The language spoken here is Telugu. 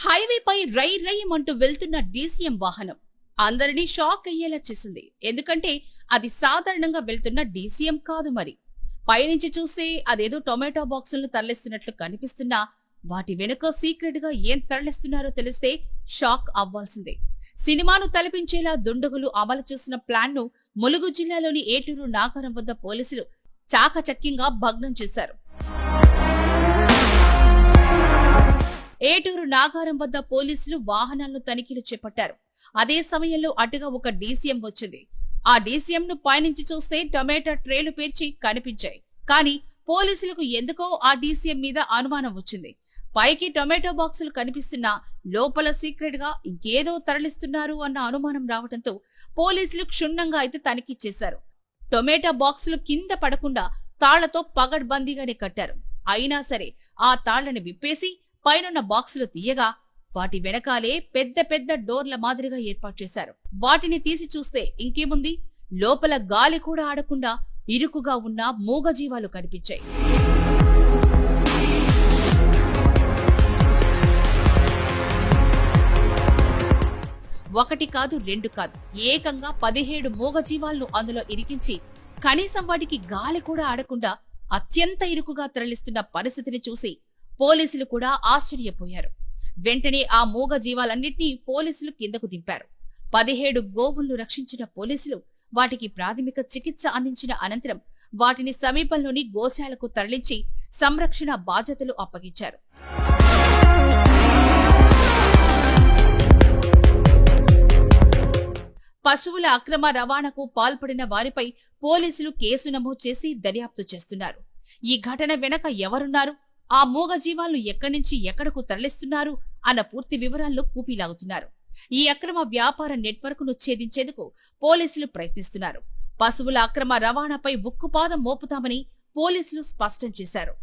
హైవేపై రై రయ్యమంటూ వెళ్తున్న డీసీఎం వాహనం అందరినీ షాక్ అయ్యేలా చేసింది. ఎందుకంటే అది సాధారణంగా వెళ్తున్న డీసీఎం కాదు. మరి పైనుంచి చూస్తే అదేదో టొమాటో బాక్సులను తరలిస్తున్నట్లు కనిపిస్తున్నా వాటి వెనుక సీక్రెట్ గా ఏం తరలిస్తున్నారో తెలిస్తే షాక్ అవ్వాల్సిందే. సినిమాను తలపించేలా దుండగులు అమలు చేసిన ప్లాన్ ను ములుగు జిల్లాలోని ఏటూరు నాగారం వద్ద పోలీసులు చాకచక్యంగా భగ్నం చేశారు. ఏటూరు నాగారం వద్ద పోలీసులు వాహనాలను తనిఖీలు చేపట్టారు. అదే సమయంలో అటుగా ఒక డీసీఎం వచ్చింది. ఆ డీసీఎం ను పైనుంచి చూస్తే టొమాటో ట్రేలు పేర్చి కనిపించాయి. కానీ పోలీసులకు ఎందుకో ఆ డీసీఎం మీద అనుమానం వచ్చింది. పైకి టొమాటో బాక్సులు కనిపిస్తున్నా లోపల సీక్రెట్ గా ఇంకేదో తరలిస్తున్నారు అన్న అనుమానం రావడంతో పోలీసులు క్షుణ్ణంగా అయితే తనిఖీ చేశారు. టొమాటో బాక్సులు కింద పడకుండా తాళ్లతో పగడ్బందీగానే కట్టారు. అయినా సరే ఆ తాళ్లను విప్పేసి పైనున్న బాక్సులు తీయగా వాటి వెనకాలే పెద్ద పెద్ద డోర్ల మాదిరిగా ఏర్పాటు చేశారు. వాటిని తీసి చూస్తే ఇంకేముంది, లోపల గాలి కూడా ఆడకుండా ఇరుకుగా ఉన్న మూగజీవాలు కనిపించాయి. ఒకటి కాదు, రెండు కాదు, ఏకంగా 17 మూగజీవాలను అందులో ఇరికించి కనీసం వాటికి గాలి కూడా ఆడకుండా అత్యంత ఇరుకుగా తరలిస్తున్న పరిస్థితిని చూసి పోలీసులు కూడా ఆశ్చర్యపోయారు. వెంటనే ఆ మూగ జీవాలన్నింటినీ పోలీసులు కిందకు దింపారు. 17 గోవులను రక్షించిన పోలీసులు వాటికి ప్రాథమిక చికిత్స అందించిన అనంతరం వాటిని సమీపంలోని గోశాలకు తరలించి సంరక్షణ బాధ్యతలు అప్పగించారు. పశువుల అక్రమ రవాణాకు పాల్పడిన వారిపై పోలీసులు కేసు నమోదు చేసి దర్యాప్తు చేస్తున్నారు. ఈ ఘటన వెనక ఎవరున్నారు, ఆ మూగ జీవాలను ఎక్కడి నుంచి ఎక్కడకు తరలిస్తున్నారు అన్న పూర్తి వివరాల్లో కూపీలాగుతున్నారు. ఈ అక్రమ వ్యాపార నెట్వర్క్ ను ఛేదించేందుకు పోలీసులు ప్రయత్నిస్తున్నారు. పశువుల అక్రమ రవాణాపై ఉక్కుపాదం మోపుతామని పోలీసులు స్పష్టం చేశారు.